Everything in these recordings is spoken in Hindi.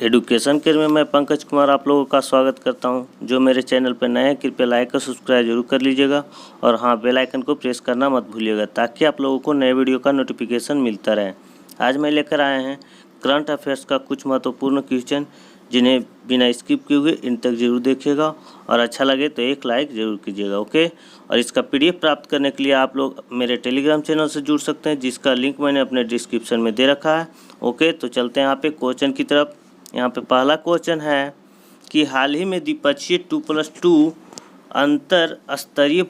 एडुकेशन केयर में मैं पंकज कुमार आप लोगों का स्वागत करता हूं। जो मेरे चैनल पर नए हैं कृपया लाइक और सब्सक्राइब जरूर कर लीजिएगा और हाँ, बेल आइकन को प्रेस करना मत भूलिएगा ताकि आप लोगों को नए वीडियो का नोटिफिकेशन मिलता रहे। आज मैं लेकर आए हैं करंट अफेयर्स का कुछ महत्वपूर्ण क्वेश्चन, जिन्हें बिना स्किप किए हुए इन तक जरूर देखिएगा और अच्छा लगे तो एक लाइक ज़रूर कीजिएगा। ओके, और इसका PDF प्राप्त करने के लिए आप लोग मेरे टेलीग्राम चैनल से जुड़ सकते हैं, जिसका लिंक मैंने अपने डिस्क्रिप्शन में दे रखा है। ओके, तो चलते हैं यहाँ पे क्वेश्चन की तरफ। यहाँ पे पहला क्वेश्चन है कि हाल ही में द्विपक्षीय 2+2 अंतरस्तरीय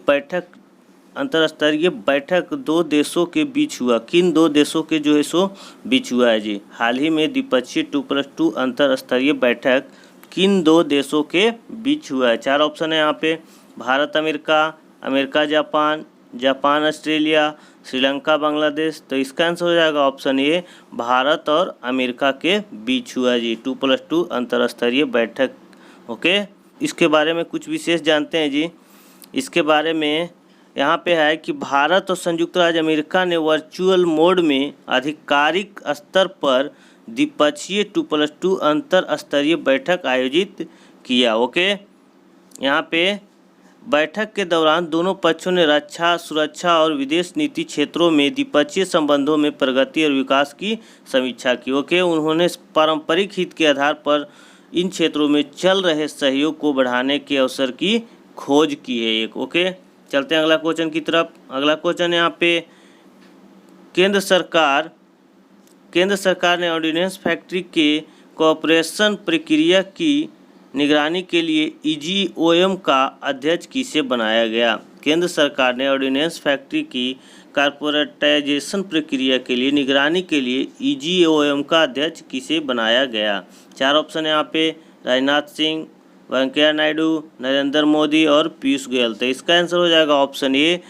बैठक दो देशों के बीच हुआ। किन दो देशों के जो है सो बीच हुआ है जी? हाल ही में द्विपक्षीय 2+2 अंतरस्तरीय बैठक किन दो देशों के बीच हुआ है? चार ऑप्शन है यहाँ पे। Bharat America, America Japan, Japan Australia, Sri Lanka Bangladesh. तो इसका आंसर हो जाएगा ऑप्शन ए, भारत और अमेरिका के बीच हुआ जी 2+2 अंतरस्तरीय बैठक। ओके, इसके बारे में कुछ विशेष जानते हैं जी। इसके बारे में यहाँ पे है कि भारत और संयुक्त राज्य अमेरिका ने वर्चुअल मोड में आधिकारिक स्तर पर द्विपक्षीय 2+2 अंतरस्तरीय बैठक आयोजित किया। ओके, यहाँ पे बैठक के दौरान दोनों पक्षों ने रक्षा, सुरक्षा और विदेश नीति क्षेत्रों में द्विपक्षीय संबंधों में प्रगति और विकास की समीक्षा की। ओके, उन्होंने पारंपरिक हित के आधार पर इन क्षेत्रों में चल रहे सहयोग को बढ़ाने के अवसर की खोज की है एक। ओके, चलते हैं अगला क्वेश्चन की तरफ। अगला क्वेश्चन यहाँ पे केंद्र सरकार ने ऑर्डिनेंस फैक्ट्री के कॉर्पोरेशन प्रक्रिया की निगरानी के लिए EGOM का अध्यक्ष किसे बनाया गया? केंद्र सरकार ने ऑर्डिनेंस फैक्ट्री की कॉर्पोरेटाइजेशन प्रक्रिया के लिए निगरानी के लिए EGOM का अध्यक्ष किसे बनाया गया? चार ऑप्शन है यहाँ पे। राजनाथ सिंह, वेंकैया नायडू, नरेंद्र मोदी और पीयूष गोयल। तो इसका आंसर हो जाएगा ऑप्शन ए,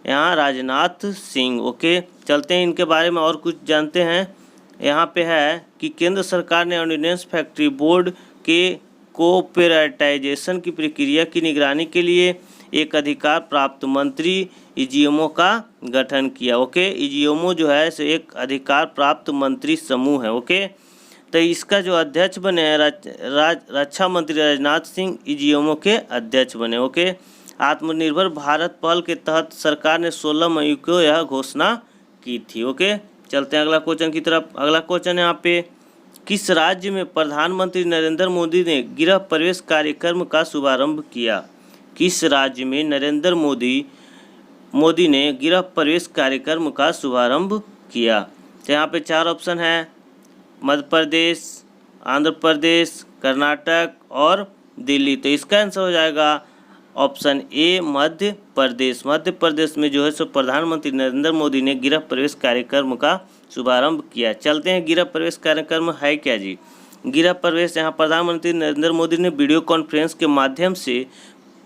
यहाँ राजनाथ सिंह। ओके, चलते हैं इनके बारे में और कुछ जानते हैं। यहाँ पे है कि केंद्र सरकार ने ऑर्डिनेंस फैक्ट्री बोर्ड के कोऑपरेटाइजेशन की प्रक्रिया की निगरानी के लिए एक अधिकार प्राप्त मंत्री EGOM का गठन किया। ओके, EGOM जो है सो एक अधिकार प्राप्त मंत्री समूह है। ओके, तो इसका जो अध्यक्ष बने हैं रक्षा मंत्री राजनाथ सिंह EGOM के अध्यक्ष बने। ओके, आत्मनिर्भर भारत पहल के तहत सरकार ने 16 मई को यह घोषणा की थी। ओके, चलते हैं अगला क्वेश्चन की तरफ। अगला क्वेश्चन यहाँ पे किस राज्य में प्रधानमंत्री नरेंद्र मोदी ने गृह प्रवेश कार्यक्रम का शुभारंभ किया? किस राज्य में नरेंद्र मोदी ने गृह प्रवेश कार्यक्रम का शुभारंभ किया? तो यहाँ पे चार ऑप्शन है। मध्य प्रदेश, आंध्र प्रदेश, कर्नाटक और दिल्ली। तो इसका आंसर हो जाएगा ऑप्शन ए, मध्य प्रदेश। मध्य प्रदेश में जो है सो प्रधानमंत्री नरेंद्र मोदी ने गृह प्रवेश कार्यक्रम का शुभारंभ किया। चलते हैं गृह प्रवेश कार्यक्रम है क्या जी? गृह प्रवेश यहाँ प्रधानमंत्री नरेंद्र मोदी ने वीडियो कॉन्फ्रेंस के माध्यम से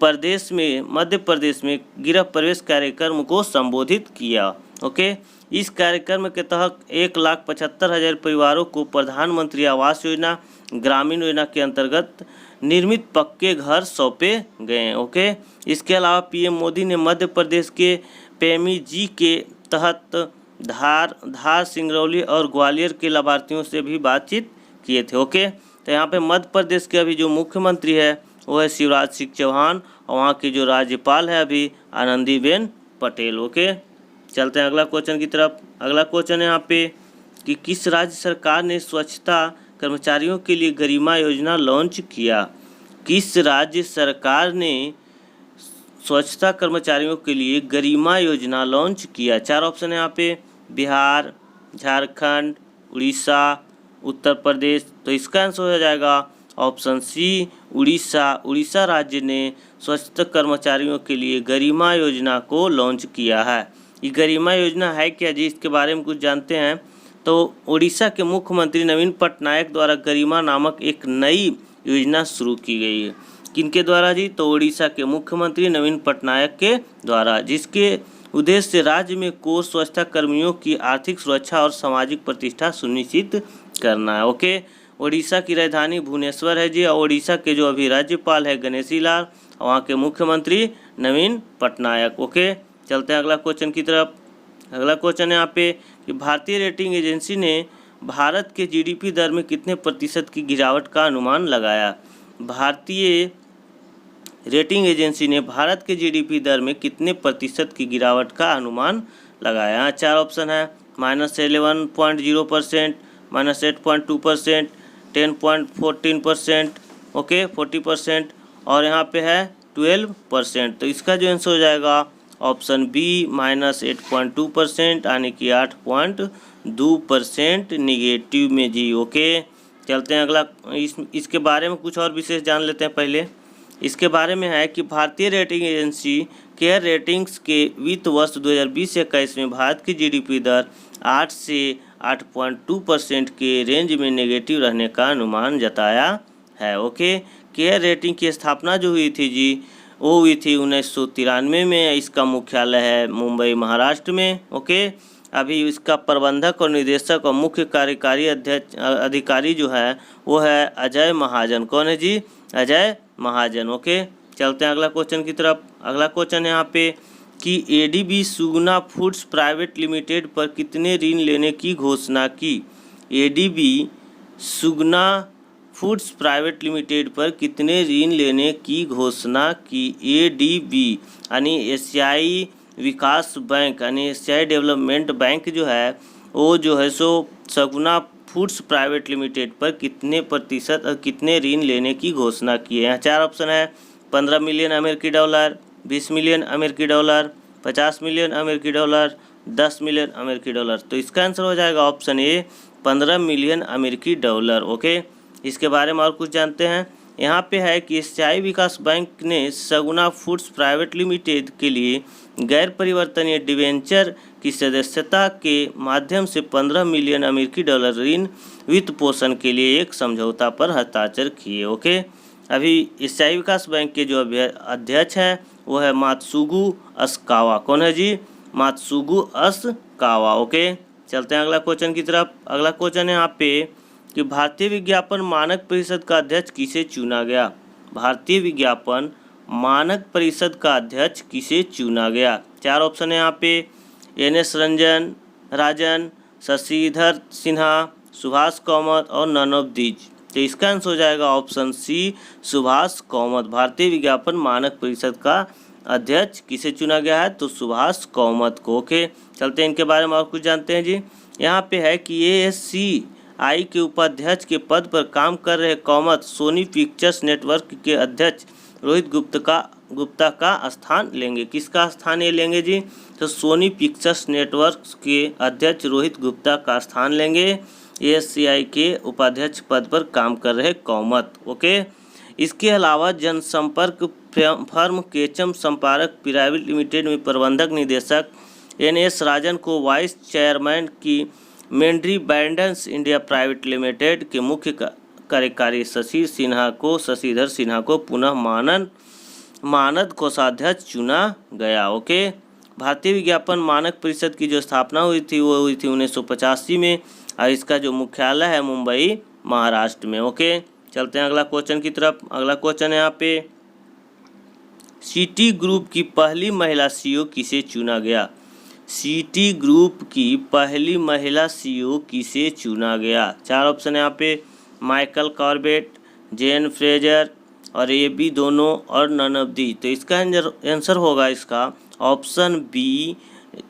मध्य प्रदेश में गृह प्रवेश कार्यक्रम को संबोधित किया। ओके, इस कार्यक्रम के तहत 1,75,000 परिवारों को प्रधानमंत्री आवास योजना ग्रामीण योजना के अंतर्गत निर्मित पक्के घर सौंपे गए। ओके, इसके अलावा PM मोदी ने मध्य प्रदेश के PMEG के तहत धार, सिंगरौली और ग्वालियर के लाभार्थियों से भी बातचीत किए थे। ओके, तो यहाँ पे मध्य प्रदेश के अभी जो मुख्यमंत्री है वो है शिवराज सिंह चौहान और वहाँ की जो राज्यपाल है अभी आनंदीबेन पटेल। ओके, चलते हैं अगला क्वेश्चन की तरफ। अगला क्वेश्चन है यहाँ पे कि किस राज्य सरकार ने स्वच्छता कर्मचारियों के लिए गरिमा योजना लॉन्च किया? किस राज्य सरकार ने स्वच्छता कर्मचारियों के लिए गरिमा योजना लॉन्च किया? चार ऑप्शन है यहाँ पे। बिहार, झारखंड, उड़ीसा, उत्तर प्रदेश। तो इसका आंसर हो जाएगा ऑप्शन सी, उड़ीसा। उड़ीसा राज्य ने स्वच्छता कर्मचारियों के लिए गरिमा योजना को लॉन्च किया है। ये गरिमा योजना है क्या जी? इसके बारे में कुछ जानते हैं। तो उड़ीसा के मुख्यमंत्री नवीन पटनायक द्वारा गरिमा नामक एक नई योजना शुरू की गई है। किनके द्वारा जी? तो उड़ीसा के मुख्यमंत्री नवीन पटनायक के द्वारा, जिसके उद्देश्य से राज्य में कोर स्वच्छता कर्मियों की आर्थिक सुरक्षा और सामाजिक प्रतिष्ठा सुनिश्चित करना है। ओके, उड़ीसा की राजधानी भुवनेश्वर है जी और उड़ीसा के जो अभी राज्यपाल है गणेशी लाल और वहाँ के मुख्यमंत्री नवीन पटनायक। ओके, चलते हैं अगला क्वेश्चन की तरफ। अगला क्वेश्चन है यहाँ पे कि भारतीय रेटिंग एजेंसी ने भारत के जीडीपी दर में कितने प्रतिशत की गिरावट का अनुमान लगाया। भारतीय रेटिंग एजेंसी ने भारत के जीडीपी दर में कितने प्रतिशत की गिरावट का अनुमान लगाया। यहाँ 4 ऑप्शन है, -11.0%, -8.2%, 10.14%, ओके 40%, और यहाँ पे है 12%। तो इसका जो आंसर हो जाएगा ऑप्शन बी -8.2%, यानी कि 8.2% निगेटिव में जी। ओके, चलते हैं अगला। इसके बारे में कुछ और विशेष जान लेते हैं। पहले इसके बारे में है कि भारतीय रेटिंग एजेंसी केयर रेटिंग्स के वित्त वर्ष 2020-21 में भारत की जीडीपी दर 8 से 8.2% के रेंज में नेगेटिव रहने का अनुमान जताया है। ओके, केयर रेटिंग की स्थापना जो हुई थी जी, वो हुई थी 1993 में। इसका मुख्यालय है मुंबई, महाराष्ट्र में। ओके, अभी इसका प्रबंधक और निदेशक और मुख्य कार्यकारी अधिकारी जो है वो है अजय महाजन। कौन है जी? अजय महाजन। ओके, चलते हैं अगला क्वेश्चन की तरफ। अगला क्वेश्चन है यहाँ पे कि ADB Suguna foods private limited पर कितने ऋण लेने की घोषणा की। ADB Suguna foods private limited पर कितने ऋण लेने की घोषणा की। एडीबी यानी एशियाई विकास बैंक, यानी एशियाई डेवलपमेंट बैंक जो है वो जो है सो सुगुना फूड्स प्राइवेट लिमिटेड पर कितने प्रतिशत और कितने ऋण लेने की घोषणा की है। यहाँ 4 ऑप्शन है, 15 मिलियन अमेरिकी डॉलर, 20 मिलियन अमेरिकी डॉलर, 50 मिलियन अमेरिकी डॉलर, 10 मिलियन अमेरिकी डॉलर। तो इसका आंसर हो जाएगा ऑप्शन ए 15 मिलियन अमेरिकी डॉलर। ओके, इसके बारे में और कुछ जानते हैं। यहाँ पे है कि एशियाई विकास बैंक ने सुगुना फूड्स प्राइवेट लिमिटेड के लिए गैर परिवर्तनीय डिवेंचर की सदस्यता के माध्यम से 15 मिलियन अमेरिकी डॉलर ऋण वित्त पोषण के लिए एक समझौता पर हस्ताक्षर किए। ओके, अभी एशियाई विकास बैंक के जो अध्यक्ष हैं वो है मात्सुगु असाकावा। कौन है जी? मात्सुगु असाकावा। ओके, चलते हैं अगला क्वेश्चन की तरफ। अगला क्वेश्चन है यहाँ पे कि भारतीय विज्ञापन मानक परिषद का अध्यक्ष किसे चुना गया। भारतीय विज्ञापन मानक परिषद का अध्यक्ष किसे चुना गया। 4 ऑप्शन है यहाँ पे, NS राजन, शशिधर सिन्हा, सुभाष कामत और नन ऑफ दीज। तो इसका आंसर हो जाएगा ऑप्शन सी सुभाष कामत। भारतीय विज्ञापन मानक परिषद का अध्यक्ष किसे चुना गया है, तो सुभाष कामत को। ओके, चलते हैं इनके बारे में और कुछ जानते हैं जी। यहाँ पे है कि ASCI के उपाध्यक्ष के पद पर काम कर रहे कामत सोनी पिक्चर्स नेटवर्क के अध्यक्ष रोहित गुप्ता का स्थान लेंगे। किसका स्थान ये लेंगे जी? तो सोनी पिक्चर्स नेटवर्क के अध्यक्ष रोहित गुप्ता का स्थान लेंगे ASCI के उपाध्यक्ष पद पर काम कर रहे कामत। ओके, इसके अलावा जनसंपर्क फर्म केचम संपारक प्राइवेट लिमिटेड में प्रबंधक निदेशक NS राजन को वाइस चेयरमैन की मेंड्री बैंडन्स इंडिया प्राइवेट लिमिटेड के मुख्य कार्यकारी शशिधर सिन्हा को पुनः मानद कोषाध्यक्ष चुना गया। ओके, भारतीय विज्ञापन मानक परिषद की जो स्थापना हुई थी वो हुई थी 1985 में और इसका जो मुख्यालय है मुंबई, महाराष्ट्र में। ओके, चलते हैं अगला क्वेश्चन की तरफ। अगला क्वेश्चन है यहाँ पे, सिटी ग्रुप की पहली महिला CEO किसे चुना गया। सिटी ग्रुप की पहली महिला CEO किसे चुना गया। 4 ऑप्शन है यहाँ पे, माइकल कॉर्बेट, जेन फ्रेजर और AB दोनों और नन ऑफ दी। तो इसका आंसर होगा इसका ऑप्शन बी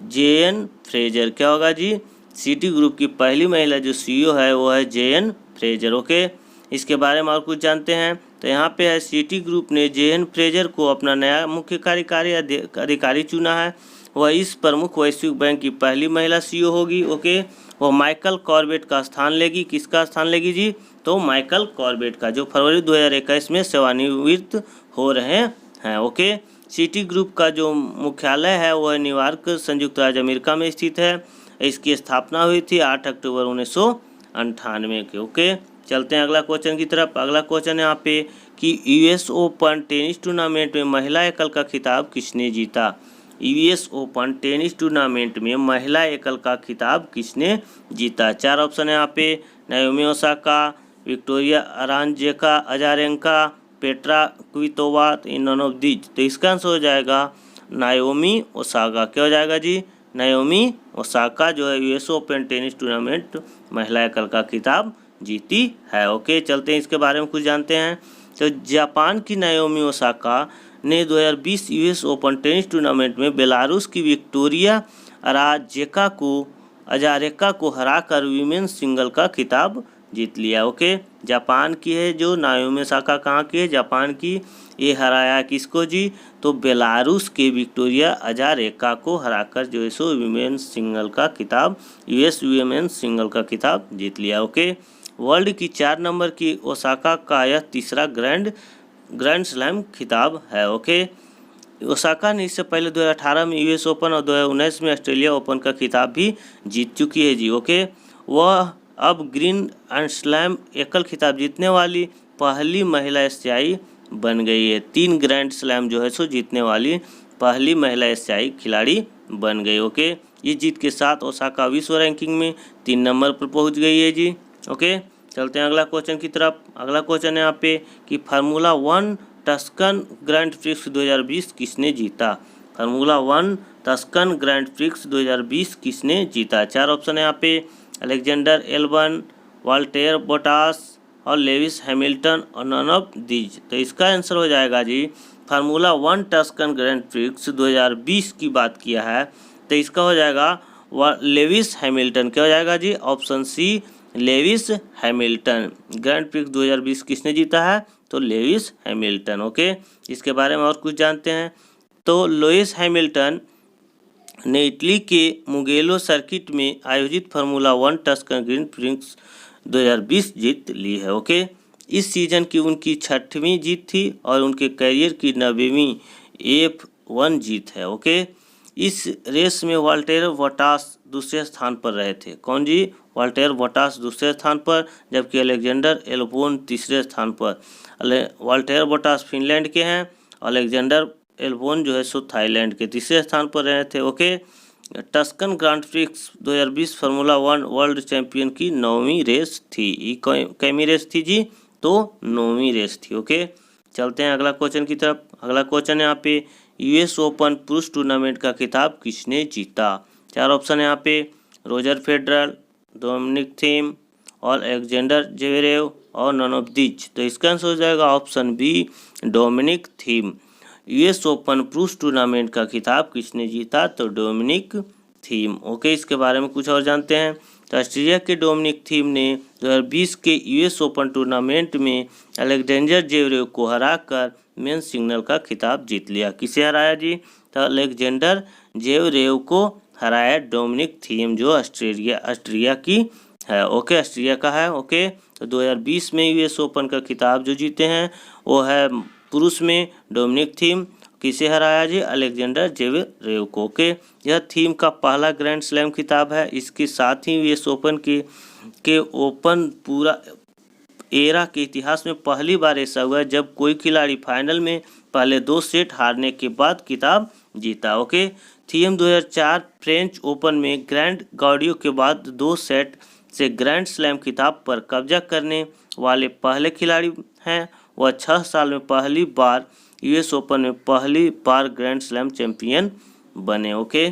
जेन फ्रेजर। क्या होगा जी? सिटी ग्रुप की पहली महिला जो CEO है वो है जेन फ्रेजर। ओके, इसके बारे में और कुछ जानते हैं। तो यहाँ पे है सिटी ग्रुप ने जेन फ्रेजर को अपना नया मुख्य कार्यकारी अधिकारी चुना है। वह इस प्रमुख वैश्विक बैंक की पहली महिला CEO होगी। ओके, वो माइकल कॉर्बेट का स्थान लेगी। किसका स्थान लेगी जी? तो माइकल कॉर्बेट का, जो फरवरी 2021 में सेवानिवृत्त हो रहे हैं। ओके, सिटी ग्रुप का जो मुख्यालय है वह न्यूयॉर्क, संयुक्त राज्य अमेरिका में स्थित है। इसकी स्थापना हुई थी 8 अक्टूबर 1998 के। ओके, चलते हैं अगला क्वेश्चन की तरफ। अगला क्वेश्चन है यहाँ पे कि US ओपन टेनिस टूर्नामेंट में महिला एकल का खिताब किसने जीता। US ओपन टेनिस टूर्नामेंट में महिला एकल का खिताब किसने जीता। 4 ऑप्शन है यहाँ पे, Naomi Osaka, Victoria Azarenka, Petra Kvitova, none of these. तो इसका आंसर हो जाएगा नाओमी ओसाका। क्या हो जाएगा जी? नाओमी ओसाका जो है यूएस ओपन टेनिस टूर्नामेंट महिला एकल का खिताब जीती है। ओके, चलते हैं इसके बारे में कुछ जानते हैं। तो जापान की नाओमी ओसाका ने 2020 यूएस ओपन टेनिस टूर्नामेंट में बेलारूस की विक्टोरिया अजारेंका को हराकर वीमेंस सिंगल का खिताब जीत लिया। ओके, जापान की है जो नाओमी ओसाका, कहाँ की है? जापान की। ये हराया किसको जी? तो बेलारूस के विक्टोरिया अजारेंका को हराकर जो है सो वीमेंस सिंगल का खिताब, यूएस वीमेंस सिंगल का खिताब जीत लिया। ओके, वर्ल्ड की 4 नंबर की ओसाका का यह तीसरा ग्रैंड स्लैम खिताब है। ओके, ओसाका ने इससे पहले 2018 में यूएस ओपन और 2019 में ऑस्ट्रेलिया ओपन का खिताब भी जीत चुकी है जी। ओके, वह अब ग्रैंड स्लैम एकल खिताब जीतने वाली पहली महिला एशियाई बन गई है। 3 ग्रैंड स्लैम जो है सो जीतने वाली पहली महिला एशियाई खिलाड़ी बन गई। ओके, इस जीत के साथ ओसाका विश्व रैंकिंग में 3 नंबर पर पहुंच गई है जी। ओके, चलते हैं अगला क्वेश्चन की तरफ। अगला क्वेश्चन है यहाँ पे कि फार्मूला 1 टस्कन ग्रैंड प्रिक्स 2020 किसने जीता? फार्मूला 1 टस्कन ग्रैंड प्रिक्स 2020 किसने जीता? 4 ऑप्शन है यहाँ पे, अलेक्जेंडर एल्बन, वाल्टेर बोटास और लेविस हैमिल्टन और नन ऑफ दीज। तो इसका आंसर हो जाएगा जी, फार्मूला 1 टस्कन ग्रैंड प्रिक्स 2020 की बात किया है तो इसका हो जाएगा लेविस हैमिल्टन। क्या हो जाएगा जी? Option C, Lewis Hamilton. Grand Prix 2020 किसने जीता है? तो लेविस हैमिल्टन। ओके, इसके बारे में और कुछ जानते हैं। तो लुइस हैमिल्टन ने इटली के मुगेलो सर्किट में आयोजित फार्मूला 1 टस्कन ग्रैंड प्रिक्स 2020 जीत ली है। ओके, इस सीजन की उनकी 6वीं जीत थी और उनके करियर की 9वीं F1 जीत है। ओके, इस रेस में वाल्टेर बोटास दूसरे स्थान पर रहे थे। कौन जी? वाल्टेर बोटास दूसरे स्थान पर, जबकि अलेक्जेंडर एल्बोन तीसरे स्थान पर। वाल्टेर बोटास फिनलैंड के हैं, अलेक्जेंडर एल्बोन जो है सो थाईलैंड के तीसरे स्थान पर रहे थे। Okay, Tuscan grand prix 2020 formula 1 world champion की 9वीं रेस थी। ये कैमी रेस थी जी? तो 9वीं रेस थी। ओके, चलते हैं अगला क्वेश्चन की तरफ। अगला क्वेश्चन यहाँ पे, यूएस ओपन पुरुष टूर्नामेंट का खिताब किसने जीता? 4 ऑप्शन है यहाँ पे, रोजर फेडरर, डोमिनिक थीम और अलेक्जेंडर ज़वेरेव और नन ऑफ दीज। तो इसका आंसर हो जाएगा option B, Dominic Thiem. US Open पुरुष टूर्नामेंट का खिताब किसने जीता? तो डोमिनिक थीम। ओके, इसके बारे में कुछ और जानते हैं। तो ऑस्ट्रेलिया के डोमिनिक थीम ने 2020 के यूएस ओपन टूर्नामेंट में अलेक्जेंडर ज़वेरेव को हराकर मेंस सिंगल का खिताब जीत लिया। किसे हराया जी? तो अलेक्जेंडर ज़वेरेव को हराया डोमिनिक थीम जो ऑस्ट्रिया की है। ओके, ऑस्ट्रिया का है। ओके, तो 2020 में यूएस ओपन का खिताब जो जीते हैं वो है पुरुष में डोमिनिक थीम। किसे हराया जी? अलेक्जेंडर ज़वेरेव को। ओके, यह थीम का पहला ग्रैंड स्लैम खिताब है। इसके साथ ही यूएस ओपन के ओपन पूरा एरा के इतिहास में पहली बार ऐसा हुआ है जब कोई खिलाड़ी फाइनल में पहले 2 सेट हारने के बाद खिताब जीता। ओके, थीम 2004 फ्रेंच ओपन में ग्रैंड गार्डियो के बाद 2 सेट से ग्रैंड स्लैम खिताब पर कब्जा करने वाले पहले खिलाड़ी हैं। वह 6 साल में पहली बार यूएस ओपन में पहली बार ग्रैंड स्लैम चैंपियन बने। ओके,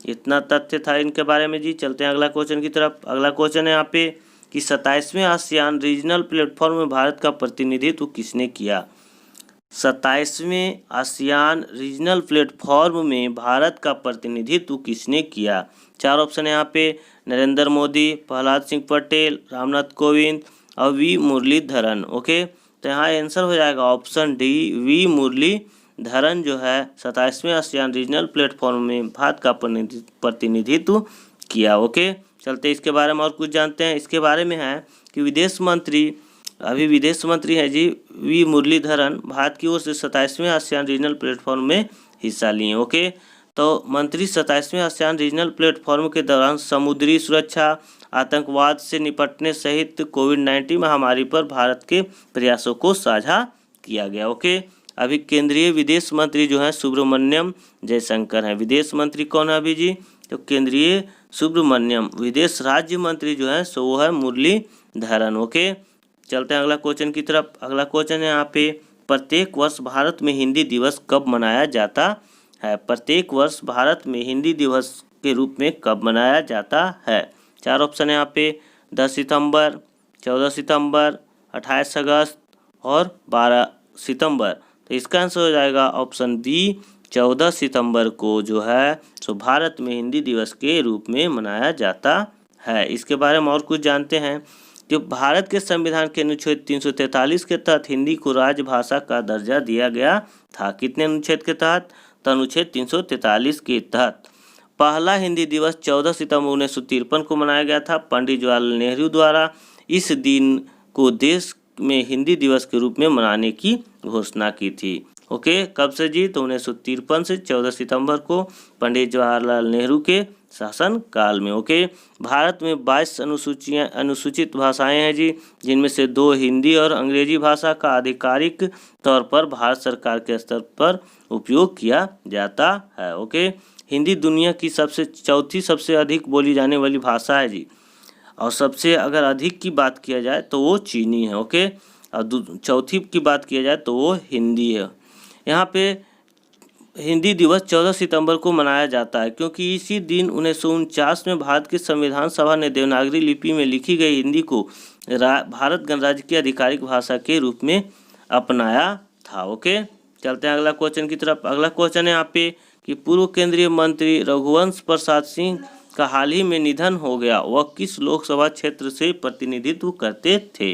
इतना तथ्य था इनके बारे में जी। चलते हैं अगला क्वेश्चन की तरफ। अगला क्वेश्चन है यहाँ पे कि 27वें आसियान रीजनल प्लेटफॉर्म में भारत का प्रतिनिधित्व किसने किया? 27वें आसियान रीजनल प्लेटफॉर्म में भारत का प्रतिनिधित्व किसने किया? 4 ऑप्शन है यहाँ पे, नरेंद्र मोदी, प्रहलाद सिंह पटेल, रामनाथ कोविंद और वी मुरलीधरन। ओके, तो यहाँ आंसर हो जाएगा ऑप्शन डी, वी मुरलीधरन जो है 27वें आसियान रीजनल प्लेटफॉर्म में भारत का प्रतिनिधित्व किया। ओके, चलते इसके बारे में और कुछ जानते हैं। इसके बारे में है कि विदेश मंत्री हैं जी वी मुरलीधरन, भारत की ओर से 27वें आसियान रीजनल प्लेटफॉर्म में हिस्सा लिए। ओके, तो मंत्री 27वें आसियान रीजनल प्लेटफॉर्म के दौरान समुद्री सुरक्षा, आतंकवाद से निपटने सहित कोविड-19 महामारी पर भारत के प्रयासों को साझा किया गया। ओके, अभी केंद्रीय विदेश मंत्री जो हैं सुब्रमण्यम जयशंकर हैं। विदेश मंत्री कौन है अभी जी? तो केंद्रीय सुब्रमण्यम। विदेश राज्य मंत्री जो है सो वो है मुरलीधरन। ओके, चलते हैं अगला क्वेश्चन की तरफ। अगला क्वेश्चन है यहाँ पे, प्रत्येक वर्ष भारत में हिंदी दिवस कब मनाया जाता है? प्रत्येक वर्ष भारत में हिंदी दिवस के रूप में कब मनाया जाता है? 4 ऑप्शन है यहाँ पे, 10 सितंबर, 14 सितंबर, 28 अगस्त और 12 सितंबर। तो इसका आंसर हो जाएगा ऑप्शन बी, 14 सितंबर को जो है सो भारत में हिंदी दिवस के रूप में मनाया जाता है। इसके बारे में और कुछ जानते हैं। जो भारत के संविधान के अनुच्छेद 343 के तहत हिंदी को राजभाषा का दर्जा दिया गया था। कितने अनुच्छेद के तहत? तो अनुच्छेद 343 के तहत। पहला हिंदी दिवस 14 सितंबर 1953 को मनाया गया था पंडित जवाहरलाल नेहरू द्वारा। इस दिन को देश में हिंदी दिवस के रूप में मनाने की घोषणा की थी। ओके, कब से जी? तो 1953 से 14 सितंबर को पंडित जवाहरलाल नेहरू के शासन काल में। ओके, भारत में 22 अनुसूचित भाषाएं हैं जी, जिनमें से 2 हिंदी और अंग्रेजी भाषा का आधिकारिक तौर पर भारत सरकार के स्तर पर उपयोग किया जाता है। ओके, हिंदी दुनिया की चौथी सबसे अधिक बोली जाने वाली भाषा है जी, और सबसे अगर अधिक की बात किया जाए तो वो चीनी है। ओके, और चौथी की बात किया जाए तो वो हिंदी है। यहाँ पे हिंदी दिवस 14 सितंबर को मनाया जाता है क्योंकि इसी दिन 1949 में भारत की संविधान सभा ने देवनागरी लिपि में लिखी गई हिंदी को भारत गणराज्य की आधिकारिक भाषा के रूप में अपनाया था। ओके, चलते हैं अगला क्वेश्चन की तरफ। अगला क्वेश्चन है यहाँ पे कि पूर्व केंद्रीय मंत्री रघुवंश प्रसाद सिंह का हाल ही में निधन हो गया, वह किस लोकसभा क्षेत्र से प्रतिनिधित्व करते थे?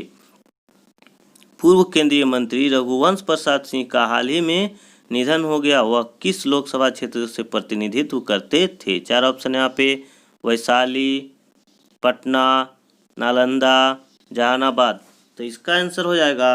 पूर्व केंद्रीय मंत्री रघुवंश प्रसाद सिंह का हाल ही में निधन हो गया, वह किस लोकसभा क्षेत्र से प्रतिनिधित्व करते थे? 4 ऑप्शन यहाँ पे, वैशाली, पटना, नालंदा, जहानाबाद। तो इसका आंसर हो जाएगा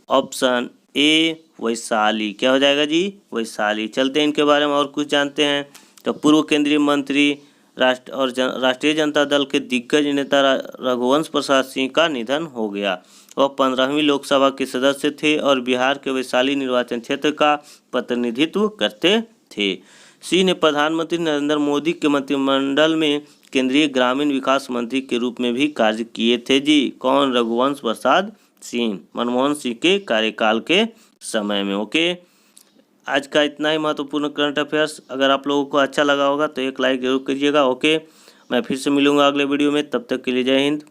ऑप्शन ए, वैशाली। क्या हो जाएगा जी? वैशाली। चलते हैं इनके बारे में और कुछ जानते हैं। तो पूर्व केंद्रीय मंत्री राष्ट्रीय जनता दल के दिग्गज नेता रघुवंश प्रसाद सिंह का निधन हो गया। वह 15वीं लोकसभा के सदस्य थे और बिहार के वैशाली निर्वाचन क्षेत्र का प्रतिनिधित्व करते थे। सिंह ने प्रधानमंत्री नरेंद्र मोदी के मंत्रिमंडल में केंद्रीय ग्रामीण विकास मंत्री के रूप में भी कार्य किए थे जी। कौन? रघुवंश प्रसाद सिंह, मनमोहन सिंह के कार्यकाल के समय में। ओके, आज का इतना ही महत्वपूर्ण करंट अफेयर्स। अगर आप लोगों को अच्छा लगा होगा तो एक लाइक जरूर कीजिएगा। ओके, मैं फिर से मिलूंगा अगले वीडियो में, तब तक के लिए जय हिंद।